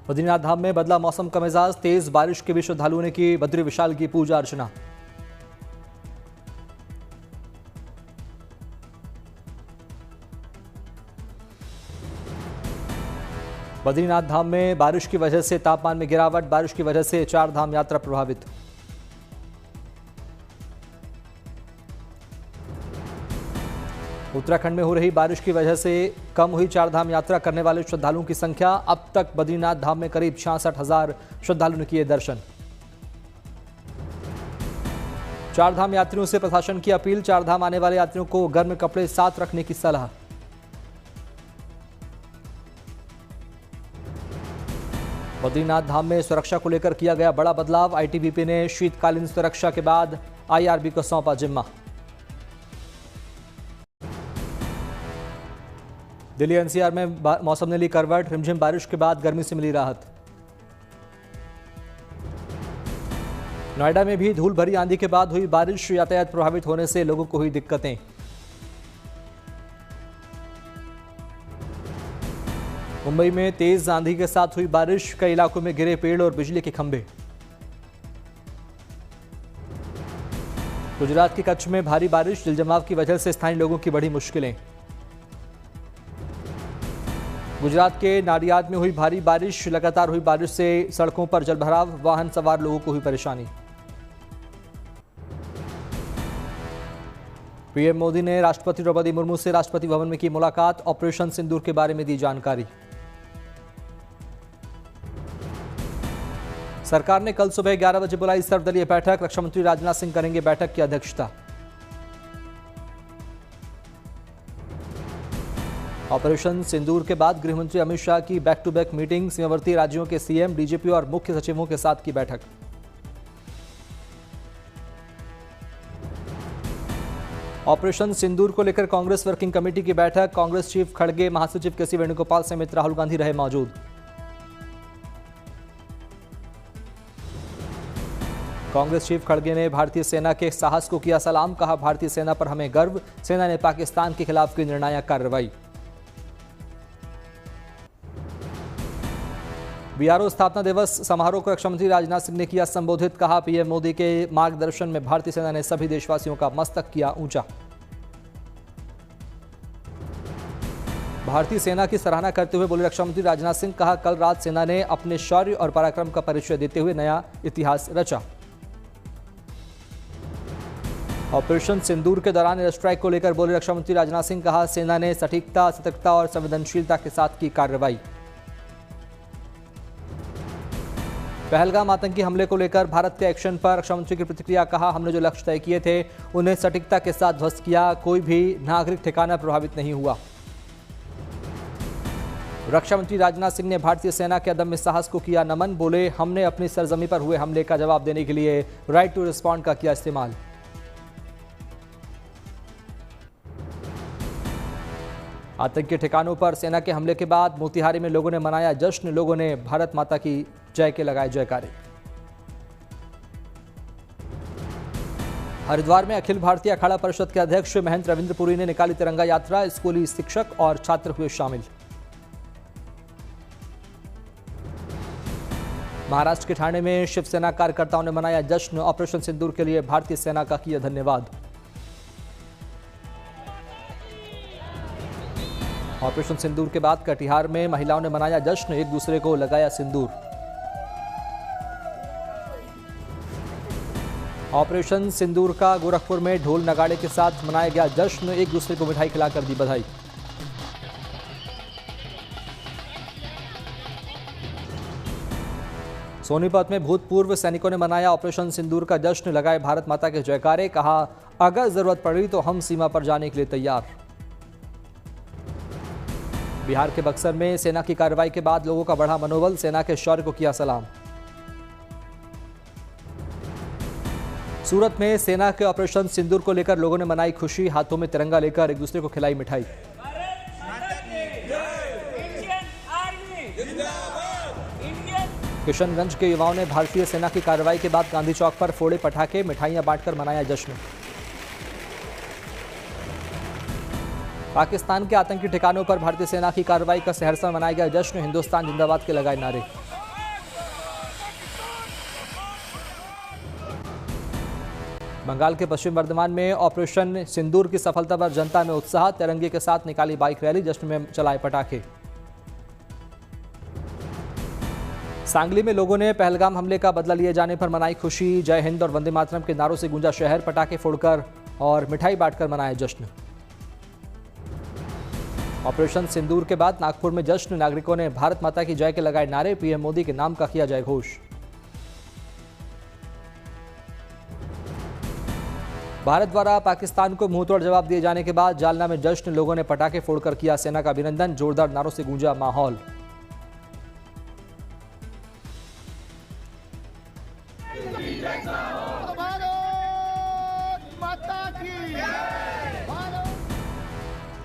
बद्रीनाथ धाम में बदला मौसम का मिजाज, तेज बारिश के बीच श्रद्धालुओं ने की बद्री विशाल की पूजा अर्चना। बद्रीनाथ धाम में बारिश की वजह से तापमान में गिरावट, बारिश की वजह से चार धाम यात्रा प्रभावित। उत्तराखंड में हो रही बारिश की वजह से कम हुई चार धाम यात्रा करने वाले श्रद्धालुओं की संख्या। अब तक बद्रीनाथ धाम में करीब 66,000 श्रद्धालुओं ने किए दर्शन। चार धाम यात्रियों से प्रशासन की अपील, चार धाम आने वाले यात्रियों को गर्म कपड़े साथ रखने की सलाह। बद्रीनाथ धाम में सुरक्षा को लेकर किया गया बड़ा बदलाव, आईटीबीपी ने शीतकालीन सुरक्षा के बाद आईआरबी को सौंपा जिम्मा। दिल्ली एनसीआर में मौसम ने ली करवट, रिमझिम बारिश के बाद गर्मी से मिली राहत। नोएडा में भी धूल भरी आंधी के बाद हुई बारिश, यातायात प्रभावित होने से लोगों को हुई दिक्कतें। मुंबई में तेज आंधी के साथ हुई बारिश, कई इलाकों में गिरे पेड़ और बिजली के खंभे। गुजरात के कच्छ में भारी बारिश, जलजमाव की वजह से स्थानीय लोगों की बढ़ी मुश्किलें। गुजरात के नाडियाद में हुई भारी बारिश, लगातार हुई बारिश से सड़कों पर जलभराव, वाहन सवार लोगों को हुई परेशानी। पीएम मोदी ने राष्ट्रपति द्रौपदी मुर्मू से राष्ट्रपति भवन में की मुलाकात, ऑपरेशन सिंदूर के बारे में दी जानकारी। सरकार ने कल सुबह 11 बजे बुलाई सर्वदलीय बैठक, रक्षा मंत्री राजनाथ सिंह करेंगे बैठक की अध्यक्षता। ऑपरेशन सिंदूर के बाद गृहमंत्री अमित शाह की बैक टू बैक मीटिंग, सीमावर्ती राज्यों के सीएम, डीजीपी और मुख्य सचिवों के साथ की बैठक। ऑपरेशन सिंदूर को लेकर कांग्रेस वर्किंग कमेटी की बैठक, कांग्रेस चीफ खड़गे, महासचिव केसी वेणुगोपाल समेत राहुल गांधी रहे मौजूद। कांग्रेस चीफ खड़गे ने भारतीय सेना के साहस को किया सलाम, कहा भारतीय सेना पर हमें गर्व, सेना ने पाकिस्तान के खिलाफ की निर्णायक कार्रवाई। बीआरओ स्थापना दिवस समारोह को रक्षा मंत्री राजनाथ सिंह ने किया संबोधित, कहा पीएम मोदी के मार्गदर्शन में भारतीय सेना ने सभी देशवासियों का मस्तक किया ऊंचा। भारतीय सेना की सराहना करते हुए बोले रक्षा मंत्री राजनाथ सिंह, कहा कल रात सेना ने अपने शौर्य और पराक्रम का परिचय देते हुए नया इतिहास रचा। ऑपरेशन सिंदूर के दौरान एयर स्ट्राइक को लेकर बोले रक्षा मंत्री राजनाथ सिंह, कहा सेना ने सटीकता, सतर्कता और संवेदनशीलता के साथ की कार्रवाई। पहलगाम आतंकी हमले को लेकर भारत के एक्शन पर रक्षा मंत्री की प्रतिक्रिया, कहा हमने जो लक्ष्य तय किए थे उन्हें सटीकता के साथ ध्वस्त किया, कोई भी नागरिक ठिकाना प्रभावित नहीं हुआ। रक्षा मंत्री राजनाथ सिंह ने भारतीय सेना के अदम्य साहस को किया नमन, बोले हमने अपनी सरजमी पर हुए हमले का जवाब देने के लिए राइट टू रिस्पॉन्ड का किया इस्तेमाल। आतंकी ठिकानों पर सेना के हमले के बाद मोतिहारी में लोगों ने मनाया जश्न, लोगों ने भारत माता की जय के लगाए जयकारे। हरिद्वार में अखिल भारतीय अखाड़ा परिषद के अध्यक्ष महंत रविंद्र पुरी ने निकाली तिरंगा यात्रा, स्कूली शिक्षक और छात्र हुए शामिल। महाराष्ट्र के ठाणे में शिवसेना कार्यकर्ताओं ने मनाया जश्न, ऑपरेशन सिंदूर के लिए भारतीय सेना का किया धन्यवाद। ऑपरेशन सिंदूर के बाद कटिहार में महिलाओं ने मनाया जश्न, एक दूसरे को लगाया सिंदूर। ऑपरेशन सिंदूर का गोरखपुर में ढोल नगाड़े के साथ मनाया गया जश्न, एक दूसरे को मिठाई खिलाकर दी बधाई। सोनीपत में भूतपूर्व सैनिकों ने मनाया ऑपरेशन सिंदूर का जश्न, लगाए भारत माता के जयकारे, कहा अगर जरूरत पड़ी तो हम सीमा पर जाने के लिए तैयार। बिहार के बक्सर में सेना की कार्रवाई के बाद लोगों का बढ़ा मनोबल, सेना के शौर्य को किया सलाम। सूरत में सेना के ऑपरेशन सिंदूर को लेकर लोगों ने मनाई खुशी, हाथों में तिरंगा लेकर एक दूसरे को खिलाई मिठाई। किशनगंज के युवाओं ने भारतीय सेना की कार्रवाई के बाद गांधी चौक पर फोड़े पटाखे, मिठाइयां बांटकर मनाया जश्न। पाकिस्तान के आतंकी ठिकानों पर भारतीय सेना की कार्रवाई का सहरसा में मनाया गया जश्न, हिंदुस्तान जिंदाबाद के लगाए नारे। बंगाल के पश्चिम बर्धमान में ऑपरेशन सिंदूर की सफलता पर जनता में उत्साह, तिरंगे के साथ निकाली बाइक रैली, जश्न में चलाए पटाखे। सांगली में लोगों ने पहलगाम हमले का बदला लिए जाने पर मनाई खुशी, जय हिंद और वंदे मातरम के नारों से गूंजा शहर, पटाखे फोड़कर और मिठाई बांटकर मनाया जश्न। ऑपरेशन सिंदूर के बाद नागपुर में जश्न, नागरिकों ने भारत माता की जय के लगाए नारे, पीएम मोदी के नाम का किया जय घोष। भारत द्वारा पाकिस्तान को मुंहतोड़ जवाब दिए जाने के बाद जालना में जश्न, लोगों ने पटाखे फोड़कर किया सेना का अभिनंदन, जोरदार नारों से गूंजा माहौल।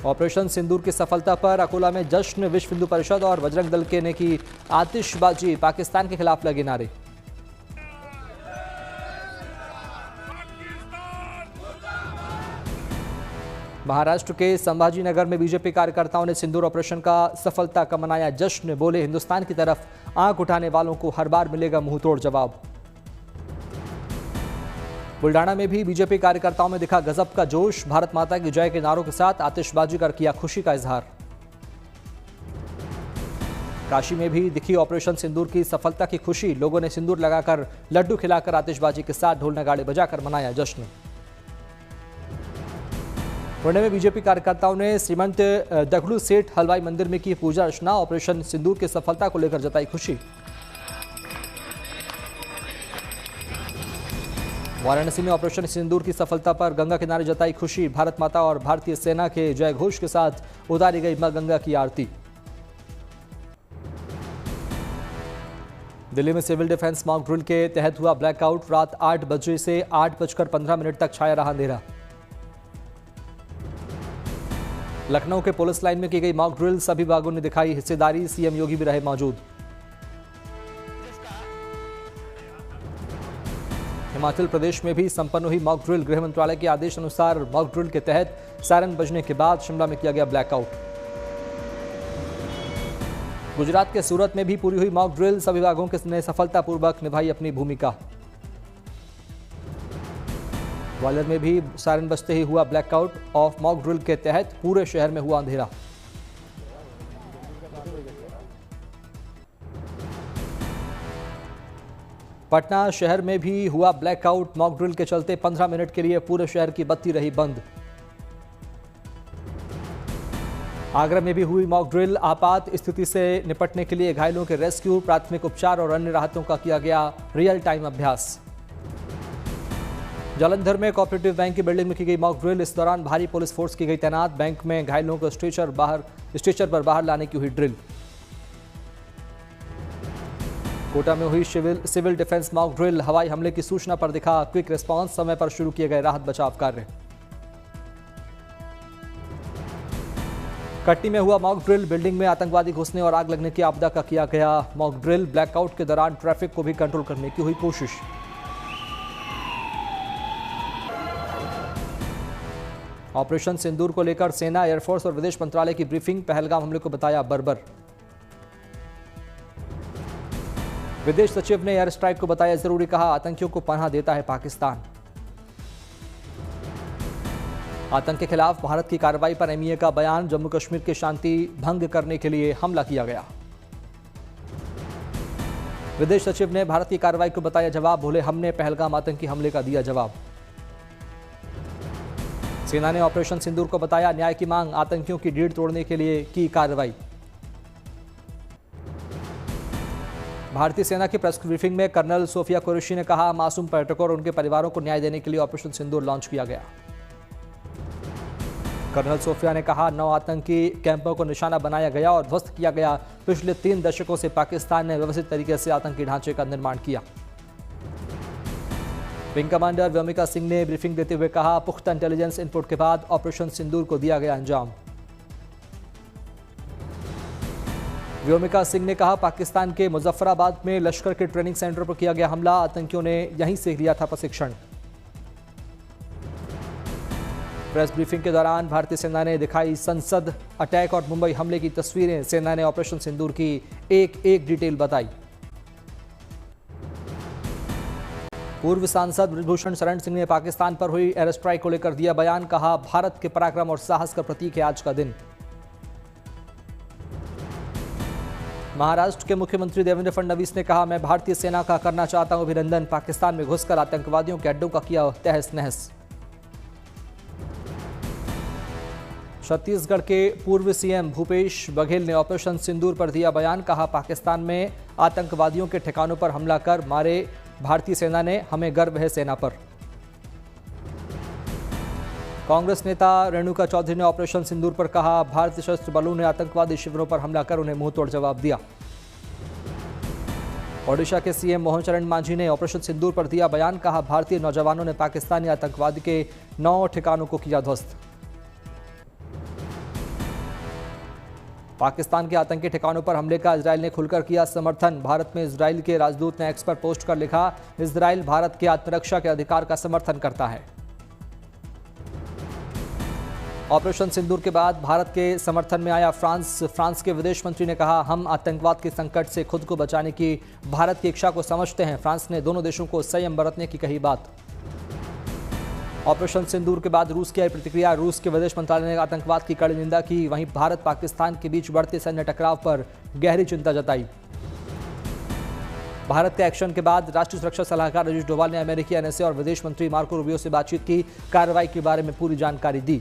ऑपरेशन सिंदूर की सफलता पर अकोला में जश्न, विश्व हिंदू परिषद और बजरंग दल के ने की आतिशबाजी, पाकिस्तान के खिलाफ लगे नारे। महाराष्ट्र के संभाजीनगर में बीजेपी कार्यकर्ताओं ने सिंदूर ऑपरेशन का सफलता का मनाया जश्न, बोले हिंदुस्तान की तरफ आंख उठाने वालों को हर बार मिलेगा मुंहतोड़ जवाब। बुल्डाना में भी बीजेपी कार्यकर्ताओं में दिखा गजब का जोश, भारत माता की जय के नारों के साथ आतिशबाजी कर किया खुशी का इजहार। काशी में भी दिखी ऑपरेशन सिंदूर की सफलता की खुशी, लोगों ने सिंदूर लगाकर, लड्डू खिलाकर, आतिशबाजी के साथ ढोल नगाड़े बजाकर मनाया जश्न। पुणे में बीजेपी कार्यकर्ताओं ने श्रीमंत दगड़ू सेठ हलवाई मंदिर में की पूजा अर्चना, ऑपरेशन सिंदूर की सफलता को लेकर जताई खुशी। वाराणसी में ऑपरेशन सिंदूर की सफलता पर गंगा किनारे जताई खुशी, भारत माता और भारतीय सेना के जय घोष के साथ उतारी गई मां गंगा की आरती। दिल्ली में सिविल डिफेंस मॉक ड्रिल के तहत हुआ ब्लैकआउट, रात 8 बजे से 8:15 तक छाया रहा अंधेरा। लखनऊ के पुलिस लाइन में की गई मॉक ड्रिल, सभी विभागों ने दिखाई हिस्सेदारी, सीएम योगी भी रहे मौजूद। हिमाचल प्रदेश में भी संपन्न हुई मॉक ड्रिल, गृह मंत्रालय के आदेश अनुसार मॉक ड्रिल के तहत सायरन बजने के बाद शिमला में किया गया ब्लैकआउट। गुजरात के सूरत में भी पूरी हुई मॉक ड्रिल, सभी विभागों ने सफलतापूर्वक निभाई अपनी भूमिका। ग्वालियर में भी सायरन बजते ही हुआ ब्लैकआउट, ऑफ मॉक ड्रिल के तहत पूरे शहर में हुआ अंधेरा। पटना शहर में भी हुआ ब्लैकआउट, मॉक ड्रिल के चलते 15 मिनट के लिए पूरे शहर की बत्ती रही बंद। आगरा में भी हुई मॉक ड्रिल, आपात स्थिति से निपटने के लिए घायलों के रेस्क्यू, प्राथमिक उपचार और अन्य राहतों का किया गया रियल टाइम अभ्यास। जालंधर में कोऑपरेटिव बैंक की बिल्डिंग में की गई मॉक ड्रिल, इस दौरान भारी पुलिस फोर्स की गई तैनात, बैंक में घायलों को स्ट्रेचर पर बाहर लाने की हुई ड्रिल। कोटा में हुई सिविल डिफेंस मॉक ड्रिल, हवाई हमले की सूचना पर दिखा क्विक रिस्पांस, समय पर शुरू किए गए राहत बचाव कार्य। कटनी में हुआ मॉक ड्रिल, बिल्डिंग में आतंकवादी घुसने और आग लगने की आपदा का किया गया मॉक ड्रिल, ब्लैकआउट के दौरान ट्रैफिक को भी कंट्रोल करने की हुई कोशिश। ऑपरेशन सिंदूर को लेकर सेना, एयरफोर्स और विदेश मंत्रालय की ब्रीफिंग, पहलगाम हमले को बताया बर्बर। विदेश सचिव ने एयर स्ट्राइक को बताया जरूरी, कहा आतंकियों को पनाह देता है पाकिस्तान। आतंक के खिलाफ भारत की कार्रवाई पर एमईए का बयान, जम्मू कश्मीर की शांति भंग करने के लिए हमला किया गया। विदेश सचिव ने भारत की कार्रवाई को बताया जवाब, बोले हमने पहलगाम आतंकी हमले का दिया जवाब। सेना ने ऑपरेशन सिंदूर को बताया न्याय की मांग, आतंकियों की रीढ़ तोड़ने के लिए की कार्रवाई। भारतीय सेना की प्रेस ब्रीफिंग में कर्नल सोफिया कुरैशी ने कहा मासूम पर्यटकों और उनके परिवारों को न्याय देने के लिए ऑपरेशन सिंदूर लॉन्च किया गया। कर्नल सोफिया ने कहा 9 आतंकी कैंपों को निशाना बनाया गया और ध्वस्त किया गया। पिछले 3 दशकों से पाकिस्तान ने व्यवस्थित तरीके से आतंकी ढांचे का निर्माण किया। विंग कमांडर व्योमिका सिंह ने ब्रीफिंग देते हुए कहा पुख्ता इंटेलिजेंस इनपुट के बाद ऑपरेशन सिंदूर को दिया गया अंजाम। व्योमिका सिंह ने कहा पाकिस्तान के मुजफ्फराबाद में लश्कर के ट्रेनिंग सेंटर पर किया गया हमला, आतंकियों ने यहीं से लिया था प्रशिक्षण। प्रेस ब्रीफिंग के दौरान भारतीय सेना ने दिखाई संसद अटैक और मुंबई हमले की तस्वीरें, सेना ने ऑपरेशन सिंदूर की एक एक डिटेल बताई। पूर्व सांसद ब्रजभूषण शरण सिंह ने पाकिस्तान पर हुई एयर स्ट्राइक को लेकर दिया बयान, कहा भारत के पराक्रम और साहस का प्रतीक है आज का दिन। महाराष्ट्र के मुख्यमंत्री देवेंद्र फडणवीस ने कहा, मैं भारतीय सेना का करना चाहता हूं अभिनंदन, पाकिस्तान में घुसकर आतंकवादियों के अड्डों का किया तहस नहस। छत्तीसगढ़ के पूर्व सीएम भूपेश बघेल ने ऑपरेशन सिंदूर पर दिया बयान, कहा पाकिस्तान में आतंकवादियों के ठिकानों पर हमला कर मारे भारतीय सेना ने, हमें गर्व है सेना पर। कांग्रेस नेता रेणुका चौधरी ने ऑपरेशन सिंदूर पर कहा, भारतीय सशस्त्र बलों ने आतंकवादी शिविरों पर हमला कर उन्हें मुंहतोड़ जवाब दिया। ओडिशा के सीएम मोहन चरण मांझी ने ऑपरेशन सिंदूर पर दिया बयान, कहा भारतीय नौजवानों ने पाकिस्तानी आतंकवादी के 9 ठिकानों को किया ध्वस्त। पाकिस्तान के आतंकी ठिकानों पर हमले का इजराइल ने खुलकर किया समर्थन। भारत में इजराइल के राजदूत ने एक्स पर पोस्ट कर लिखा, इजराइल भारत के आत्मरक्षा के अधिकार का समर्थन करता है। ऑपरेशन सिंदूर के बाद भारत के समर्थन में आया फ्रांस के विदेश मंत्री ने कहा, हम आतंकवाद के संकट से खुद को बचाने की भारत की इच्छा को समझते हैं। फ्रांस ने दोनों देशों को संयम बरतने की कही बात। ऑपरेशन सिंदूर के बाद रूस की आई प्रतिक्रिया, रूस के विदेश मंत्रालय ने आतंकवाद की कड़ी निंदा की। वहीं भारत पाकिस्तान के बीच बढ़ते सैन्य टकराव पर गहरी चिंता जताई। भारत के एक्शन के बाद राष्ट्रीय सुरक्षा सलाहकार अजीत डोभाल ने अमेरिकी एनएसए और विदेश मंत्री मार्को रूबियो से बातचीत की, कार्रवाई के बारे में पूरी जानकारी दी।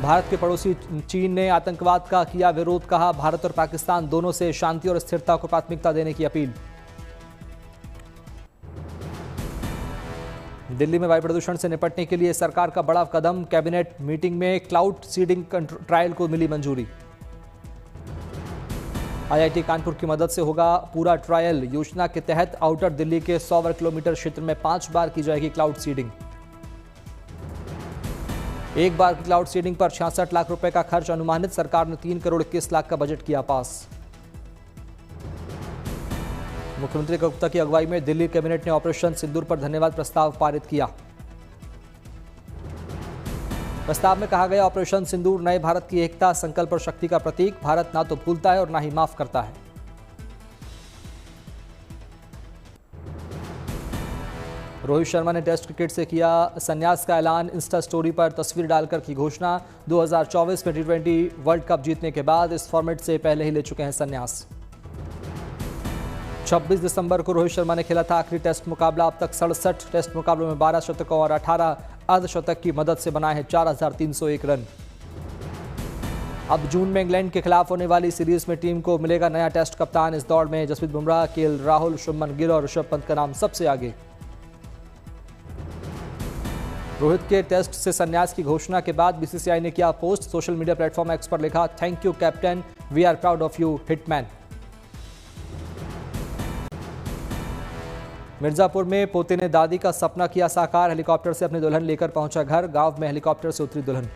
भारत के पड़ोसी चीन ने आतंकवाद का किया विरोध, कहा भारत और पाकिस्तान दोनों से शांति और स्थिरता को प्राथमिकता देने की अपील। दिल्ली में वायु प्रदूषण से निपटने के लिए सरकार का बड़ा कदम, कैबिनेट मीटिंग में क्लाउड सीडिंग ट्रायल को मिली मंजूरी। आईआईटी कानपुर की मदद से होगा पूरा ट्रायल। योजना के तहत आउटर दिल्ली के 100 वर्ग किलोमीटर क्षेत्र में 5 बार की जाएगी क्लाउड सीडिंग। एक बार की क्लाउड सीडिंग पर 66 लाख रुपए का खर्च अनुमानित, सरकार ने 3 करोड़ 21 लाख का बजट किया पास। मुख्यमंत्री गुप्ता की अगुवाई में दिल्ली कैबिनेट ने ऑपरेशन सिंदूर पर धन्यवाद प्रस्ताव पारित किया। प्रस्ताव में कहा गया, ऑपरेशन सिंदूर नए भारत की एकता, संकल्प और शक्ति का प्रतीक। भारत ना तो भूलता है और ना ही माफ करता है। रोहित शर्मा ने टेस्ट क्रिकेट से किया संन्यास का ऐलान, इंस्टा स्टोरी पर तस्वीर डालकर की घोषणा। 2024 में T20 वर्ल्ड कप जीतने के बाद इस फॉर्मेट से पहले ही ले चुके हैं संन्यास। 26 दिसंबर को रोहित शर्मा ने खेला था आखिरी टेस्ट मुकाबला। अब तक 67 टेस्ट मुकाबलों में 12 शतकों और 18 अर्धशतक की मदद से बनाए हैं 4301 रन। अब जून में इंग्लैंड के खिलाफ होने वाली सीरीज में टीम को मिलेगा नया टेस्ट कप्तान। इस दौड़ में जसप्रीत बुमराह, केएल राहुल, शुभमन गिल और ऋषभ पंत का नाम सबसे आगे। रोहित के टेस्ट से संन्यास की घोषणा के बाद बीसीसीआई ने किया post, social media platform X पर लिखा, thank you captain, we are proud of you Hitman. Mirzapur में पोते ने दादी का सपना किया साकार, हेलीकॉप्टर से अपनी दुल्हन लेकर पहुंचा घर। गांव में हेलीकॉप्टर से उतरी दुल्हन।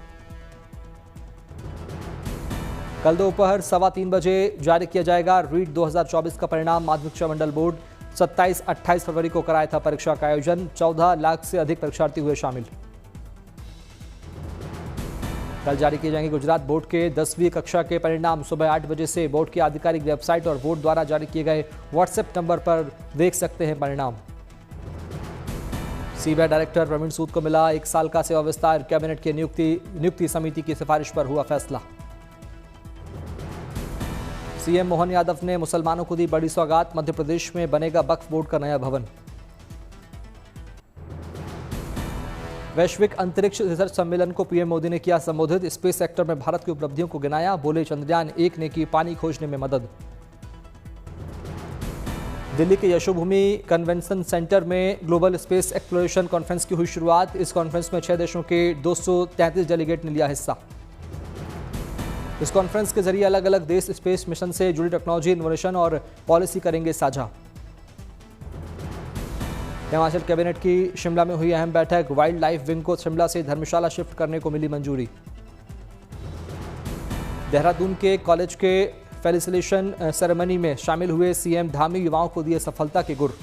कल दोपहर 3:15 बजे जारी किया जाएगा रीट 2024 का परिणाम। माध्यमिक शिक्षा मंडल बोर्ड 27-28 फरवरी को कराया था परीक्षा का आयोजन। 14 लाख से अधिक परीक्षार्थी हुए शामिल। कल जारी किए जाएंगे गुजरात बोर्ड के 10वीं कक्षा के परिणाम। सुबह 8 बजे से बोर्ड की आधिकारिक वेबसाइट और बोर्ड द्वारा जारी किए गए व्हाट्सएप नंबर पर देख सकते हैं परिणाम। सीबीआई डायरेक्टर प्रवीण सूद को मिला 1 साल का सेवा विस्तार। कैबिनेट की नियुक्ति समिति की सिफारिश पर हुआ फैसला। सीएम मोहन यादव ने मुसलमानों को दी बड़ी सौगात। मध्य प्रदेश में बनेगा वक्फ बोर्ड का नया भवन। वैश्विक अंतरिक्ष रिसर्च सम्मेलन को पीएम मोदी ने किया संबोधित। स्पेस सेक्टर में भारत की उपलब्धियों को गिनाया। बोले, चंद्रयान 1 ने की पानी खोजने में मदद। दिल्ली के यशोभूमि कन्वेंशन सेंटर में ग्लोबल स्पेस एक्सप्लोरेशन कॉन्फ्रेंस की हुई शुरुआत। इस कॉन्फ्रेंस में 6 देशों के 233 डेलीगेट ने लिया हिस्सा। इस कॉन्फ्रेंस के जरिए अलग अलग देश स्पेस मिशन से जुड़ी टेक्नोलॉजी, इनोवेशन और पॉलिसी करेंगे साझा। हिमाचल कैबिनेट की शिमला में हुई अहम बैठक। वाइल्ड लाइफ विंग को शिमला से धर्मशाला शिफ्ट करने को मिली मंजूरी। देहरादून के कॉलेज के फेलिसिटेशन सेरेमनी में शामिल हुए सीएम धामी, युवाओं को दिए सफलता के गुर।